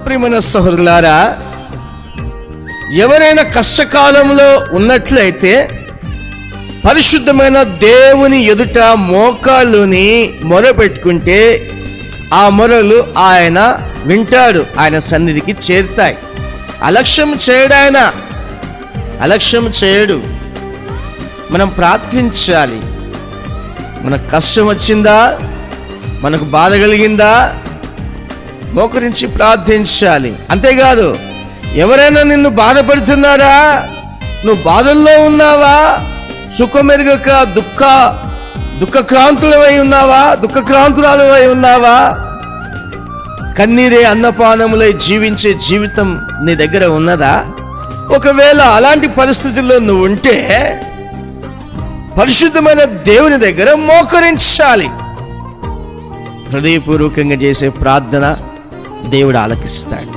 ప్రియమైన సహోదరులారా, ఎవరైనా కష్టకాలంలో ఉన్నట్లయితే పరిశుద్ధమైన దేవుని ఎదుట మోకాళ్ళుని మొరపెట్టుకుంటే ఆ మొరలు ఆయన వింటాడు, ఆయన సన్నిధికి చేరుతాయి. అలక్ష్యం చేయడు, ఆయన అలక్ష్యం చేయడు. మనం ప్రార్థించాలి. మనకు కష్టం వచ్చిందా, మనకు బాధ కలిగిందా, మోకరించి ప్రార్థించాలి. అంతేకాదు, ఎవరైనా నిన్ను బాధపడుతున్నారా, నువ్వు బాధల్లో ఉన్నావా, సుఖమెరుగక దుఃఖక్రాంతులవై ఉన్నావా, దుఃఖక్రాంతురాలవై ఉన్నావా, కన్నీరే అన్నపానములై జీవించే జీవితం నీ దగ్గర ఉన్నదా? ఒకవేళ అలాంటి పరిస్థితుల్లో నువ్వు ఉంటే పరిశుద్ధమైన దేవుని దగ్గర మోకరించాలి. హృదయపూర్వకంగా చేసే ప్రార్థన దేవుడు ఆలకిస్తాడు.